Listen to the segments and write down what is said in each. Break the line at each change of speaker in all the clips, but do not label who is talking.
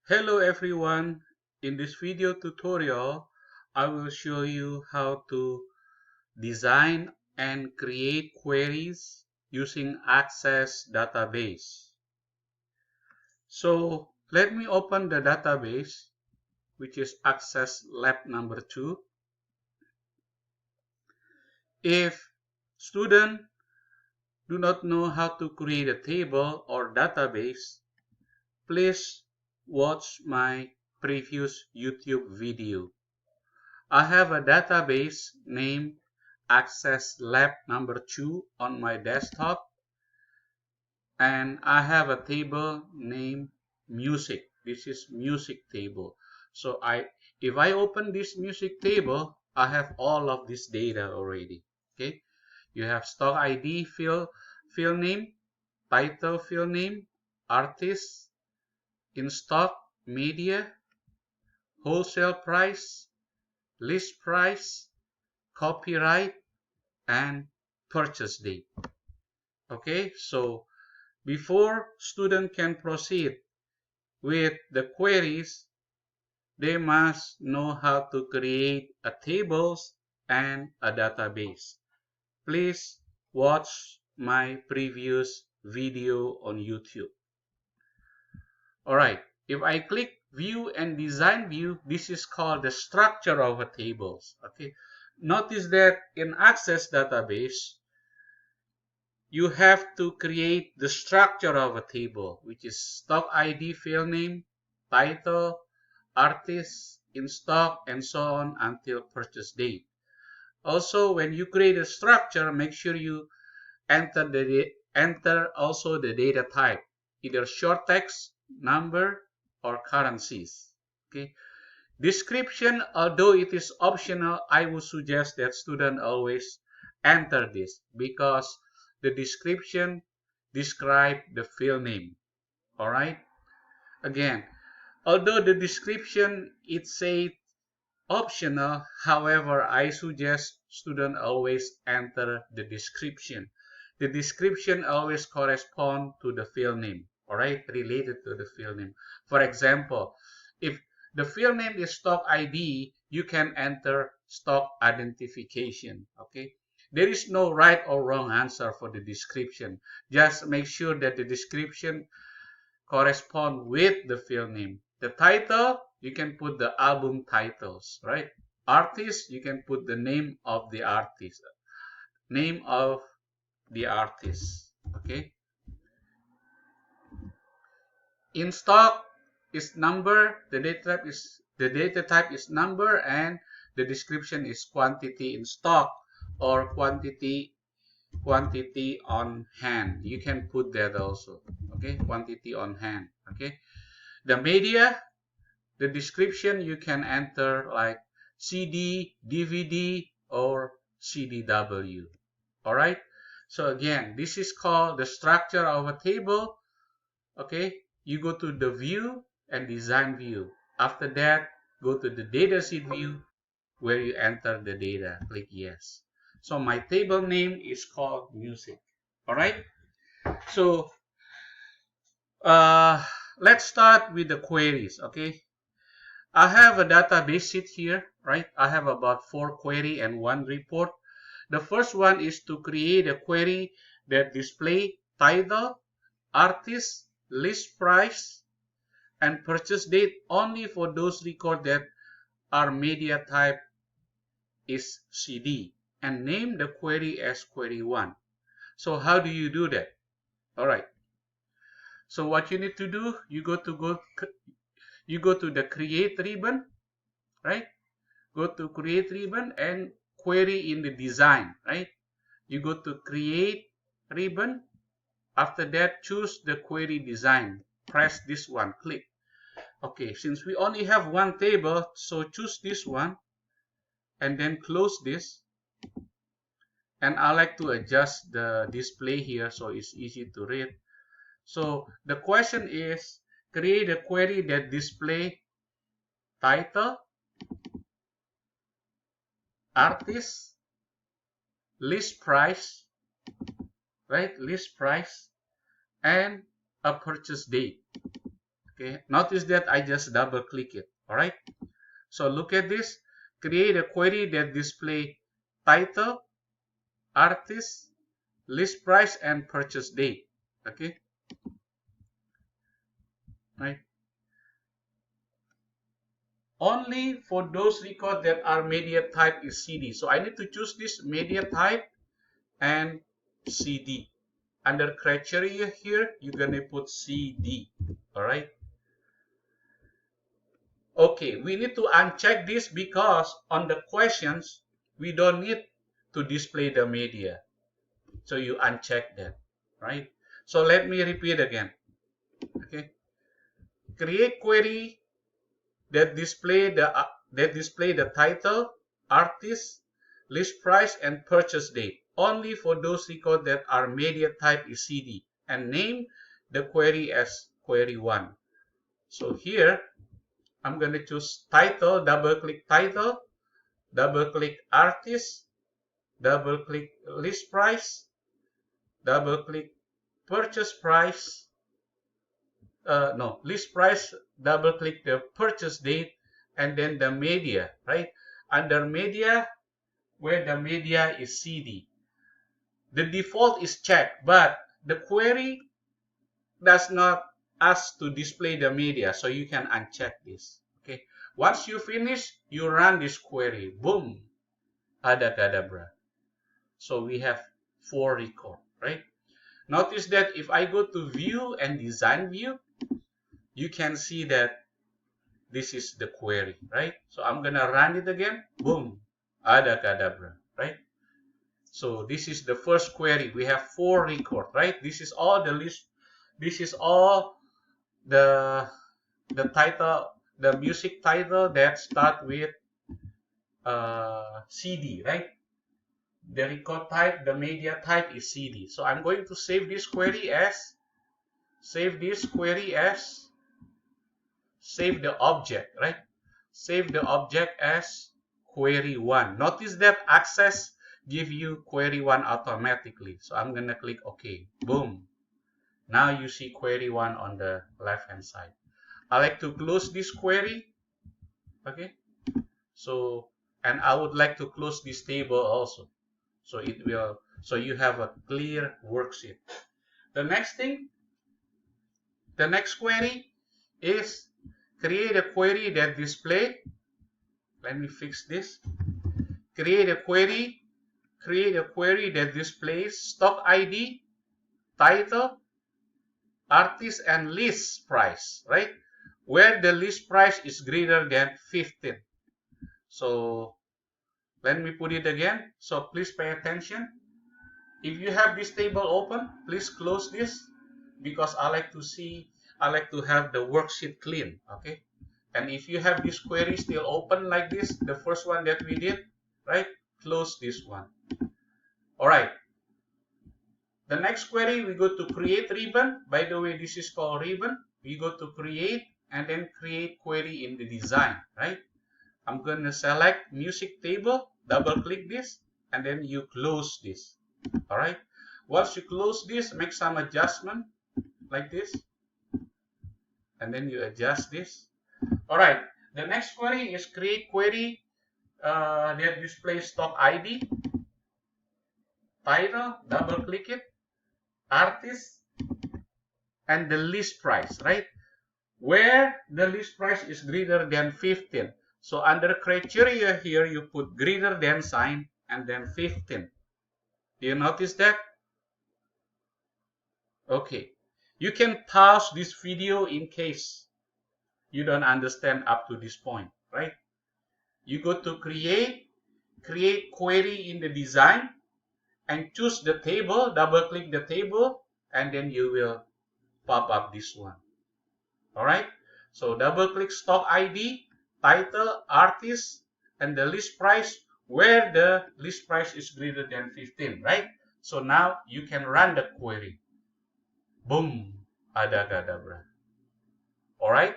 Hello everyone, in this video tutorial I will show you how to design and create queries using Access database. So let me open the database, which is Access Lab number 2. If students do not know how to create a table or database, please watch my previous YouTube video. I have a database named Access Lab number 2 on my desktop, and I have a table named music. This is music table. So if I open this music table, I have all of this data already. Okay, you have stock ID, field name, title, field name, artist, in stock, media, wholesale price, list price, copyright, and purchase date. Okay, so before student can proceed with the queries, they must know how to create a tables and a database. Please watch my previous video on YouTube. Alright, if I click view and design view, this is called the structure of a tables. Okay, notice that in Access database, you have to create the structure of a table, which is stock ID, field name, title, artist, in stock, and so on until purchase date. Also, when you create a structure, make sure you enter also the data type, either short text, number, or currencies. Okay. Description, although it is optional, I would suggest that student always enter this because the description describe the field name. All right. Again, although the description it say optional, however, I suggest student always enter the description. The description always correspond to the field name. All right, related to the field name. For example, if the field name is stock ID, you can enter stock identification. Okay, there is no right or wrong answer for the description. Just make sure that the description correspond with the field name. The title, you can put the album titles, right? Artist, you can put the name of the artist. Name of the artist. Okay. In stock is number, the data type is number, and the description is quantity in stock or quantity on hand. You can put that also. Okay, quantity on hand. Okay. The media, the description you can enter like CD, DVD, or CDW. All right. So again, this is called the structure of a table. Okay. You go to the view and design view. After that, go to the datasheet view where you enter the data. Click yes. So my table name is called music. All right. So uh, let's start with the queries. Okay. I have a database sheet here, right? I have about 4 query and 1 report. The first one is to create a query that display title, artist, list price, and purchase date only for those records that are media type is CD, and name the query as query 1. So how do you do that? All right. So what you need to do, you go to the create ribbon, right? Go to create ribbon and query in the design, right? You go to create ribbon. After that, choose the query design. Press this one, click. Okay, since we only have one table, so choose this one and then close this. And I like to adjust the display here so it's easy to read. So the question is, create a query that display title, artist, list price, right? List price, and a purchase date. Okay, notice that I just double click it. All right, so look at this. Create a query that display title, artist, list price, and purchase date. Okay, right. Only for those records that are media type is CD. So I need to choose this media type and CD. Under criteria here, you're gonna put CD. All right. Okay, we need to uncheck this because on the questions, we don't need to display the media. So you uncheck that, right? So let me repeat again. Okay. Create query that display the title, artist, list price, and purchase date only for those records that are media type is CD, and name the query as query 1. So here I'm going to choose title, double click title, double click artist, double click list price, double click purchase price, no, list price, double click the purchase date, and then the media, right? Under media, where the media is CD. The default is checked, but the query does not ask to display the media, so you can uncheck this. Okay. Once you finish, you run this query. Boom. Adakadabra. So we have 4 records, right? Notice that if I go to view and design view, you can see that this is the query, right? So I'm gonna run it again. Boom. Adakadabra, right? So this is the first query. We have 4 records, right? This is all the list. This is all the title, the music title that start with CD, right? The record type, the media type is CD. So I'm going to save this query as, save the object, right? Save the object as query 1. Notice that access give you query 1 automatically. So I'm gonna click OK. Boom. Now you see query 1 on the left hand side. I like to close this query. Okay. So, and I would like to close this table also. So it will, so you have a clear worksheet. The next thing, the next query is create a query that display. Let me fix this. Create a query that displays stock ID, title, artist, and list price, right? Where the list price is greater than 15. So let me put it again. So please pay attention. If you have this table open, please close this because I like to have the worksheet clean, okay? And if you have this query still open like this, the first one that we did, right? Close this one. All right. The next query, we go to create ribbon. By the way, this is called ribbon. We go to create and then create query in the design, right? I'm going to select music table, double click this, and then you close this. All right. Once you close this, make some adjustment like this, and then you adjust this. All right. The next query is create query that displays stock ID, title, double click it, artist, and the list price, right? Where the list price is greater than 15. So under criteria here, you put greater than sign and then 15. Do you notice that? Okay. You can pause this video in case you don't understand up to this point, right? You go to create query in the design, and choose the table, double click the table, and then you will pop up this one. All right. So double click stock ID, title, artist, and the list price where the list price is greater than 15, right? So now you can run the query. Boom. Adakadabra. All right.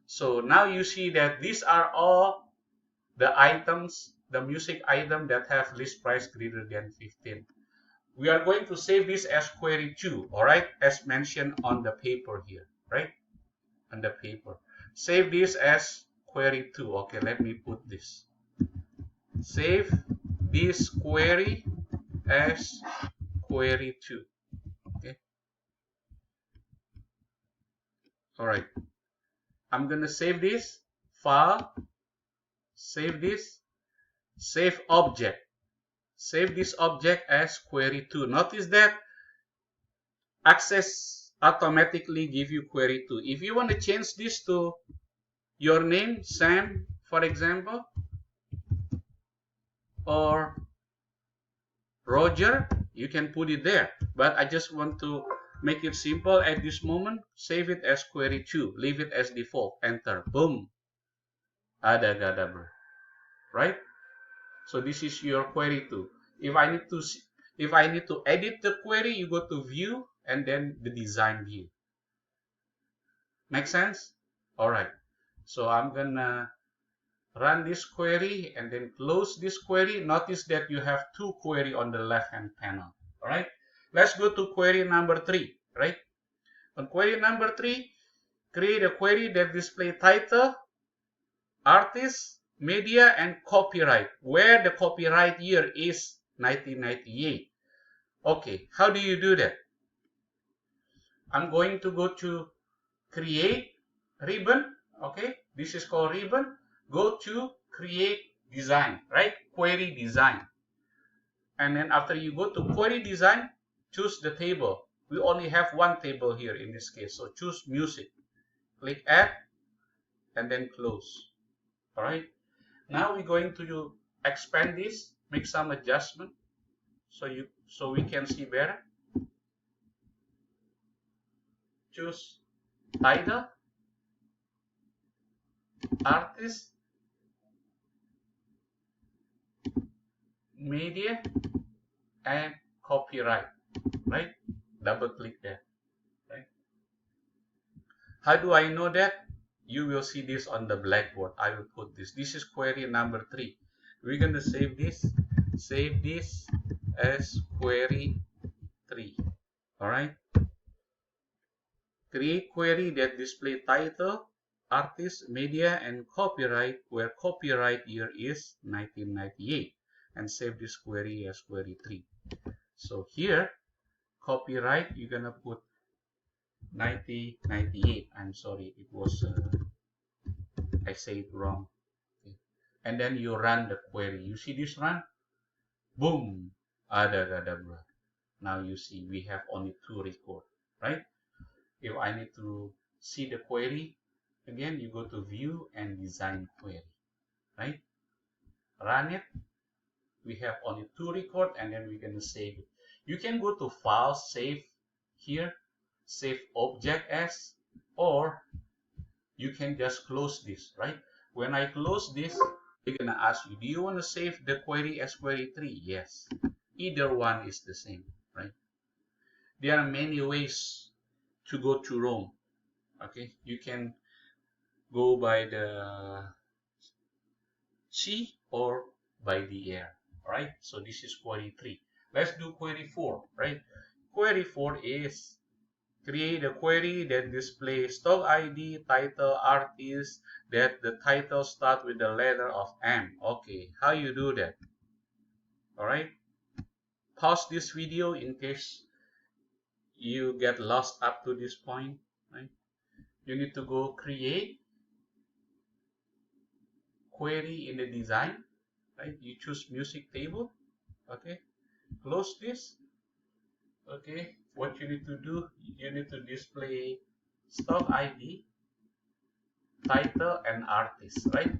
So now you see that these are all the items, the music item that have list price greater than 15. We are going to save this as query 2, all right, as mentioned on the paper here, right? On the paper. Save this as query 2. Okay, let me put this. Save this query as query 2. Okay. All right. I'm gonna save this file. Save this. Save object. Save this object as query 2. Notice that Access automatically give you query 2. If you want to change this to your name, Sam, for example, or Roger, you can put it there. But I just want to make it simple at this moment. Save it as query 2. Leave it as default. Enter. Boom. Ada gadabra. Right? So this is your query 2. If I need to edit the query, you go to view and then the design view. Make sense? All right. So I'm gonna run this query and then close this query. Notice that you have 2 query on the left hand panel. All right. Let's go to query number 3. Right. On query number 3, create a query that display title, artist, media, and copyright, where the copyright year is 1998. Okay, how do you do that? I'm going to go to create ribbon. Okay, this is called ribbon. Go to create design, right? Query design. And then after you go to query design, choose the table. We only have one table here in this case, so choose music. Click add and then close. All right. Now we're going to expand this, make some adjustment so we can see better. Choose title, artist, media, and copyright. Right? Double click there. Right? How do I know that? You will see this on the blackboard. I will put this. This is query number 3. We're going to save this. Save this as query 3. All right. Create query that display title, artist, media, and copyright, where copyright year is 1998. And save this query as query 3. So here, copyright, you're going to put 1998. I'm sorry, it was I say it wrong. Okay. And then you run the query. You see this run? Boom. Adagadagra. Now you see we have only 2 records, right? If I need to see the query, again you go to view and design query, right? Run it. We have only 2 records and then we're going to save it. You can go to file, save here, save object as, or you can just close this, right? When I close this, they're gonna ask you, do you want to save the query as query 3? Yes. Either one is the same, right? There are many ways to go to Rome. Okay, you can go by the sea or by the air. All right, so this is query 3. Let's do query 4, right? Query 4 is create a query that displays stock ID, title, artist, that the title start with the letter of M. Okay, how you do that? All right, pause this video in case you get lost up to this point, right? You need to go create query in the design, right? You choose music table. Okay, close this. Okay, what you need to do, you need to display stock ID, title, and artist, right?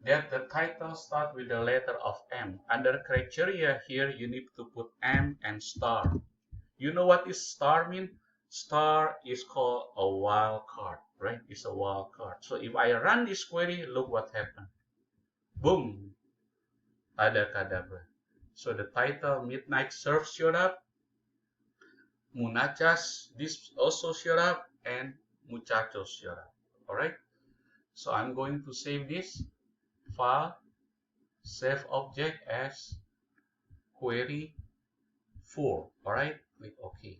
That the title start with the letter of M. Under criteria here, you need to put M and star. You know what is star mean? Star is called a wildcard, right? It's a wildcard. So if I run this query, look what happened. Boom. Adakadabra. So the title Midnight Surf showed up. Munachas, this also showed up, and Muchachos showed up. Alright. So I'm going to save this file, save object as query 4. Alright. Click OK.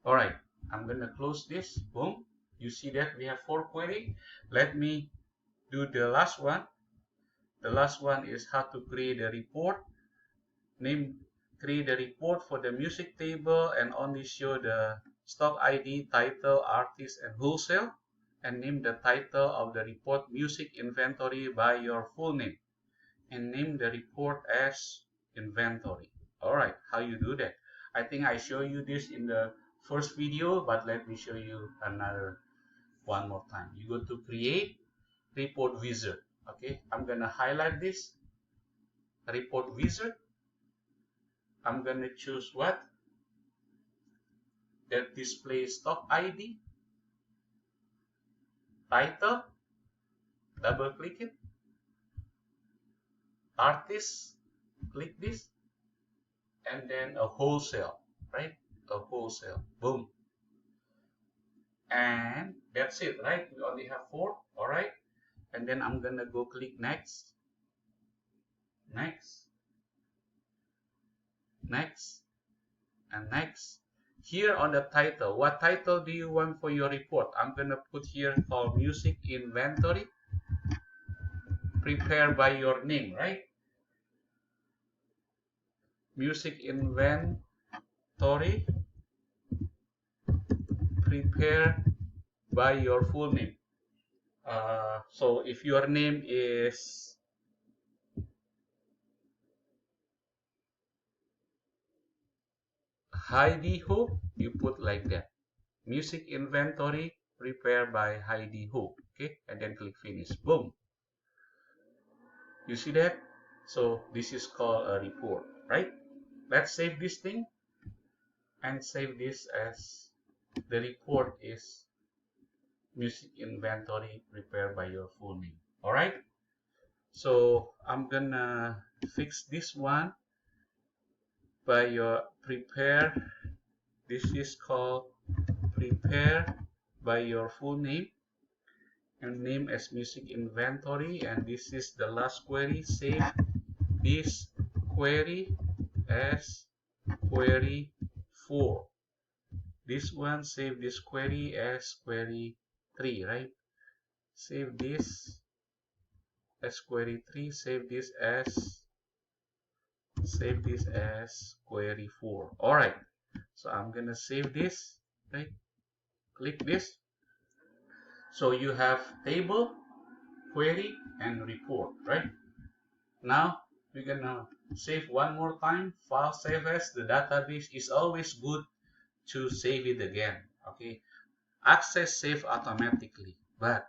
Alright. I'm gonna close this. Boom. You see that we have 4 queries. Let me do the last one. The last one is how to create a report. Create a report for the music table and only show the stock ID, title, artist, and wholesale. And name the title of the report music inventory by your full name. And name the report as inventory. Alright, how you do that? I think I show you this in the first video, but let me show you another one more time. You go to create report wizard. Okay, I'm gonna highlight this report wizard. I'm gonna choose what? That display stock ID, title, double click it, artist, click this, and then a wholesale, right? A wholesale, boom. And that's it, right? We only have 4, all right? And then I'm gonna go click next, next, next, and next. Here on the title, what title do you want for your report? I'm gonna put here called music inventory, prepare by your name, right? Music inventory, prepare by your full name. So if your name is Heidi Ho, you put like that. Music inventory prepared by Heidi Ho. Okay, and then click finish. Boom. You see that? So this is called a report, right? Let's save this thing and save this as the report is music inventory prepared by your full name. All right. So I'm gonna fix this one by your prepare. This is called prepare by your full name and name as music inventory, and this is the last query. Save this query as query 4. This one, save this query as query 3, right? Save this as query 3, save this as query 4. All right, so I'm gonna save this, right? Click this. So you have table, query, and report, right? Now we're gonna save one more time. File save as. The database is always good to save it again. Okay, access save automatically, but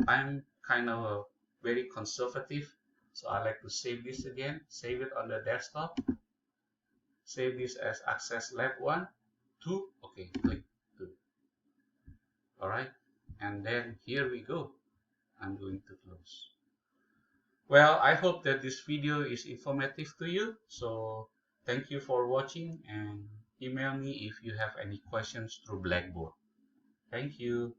I'm kind of very conservative, so I like to save this again. Save it on the desktop. Save this as access lab 1, 2. Okay, click 2. All right, and then here we go. I'm going to close. Well, I hope that this video is informative to you. So thank you for watching, and email me if you have any questions through Blackboard. Thank you.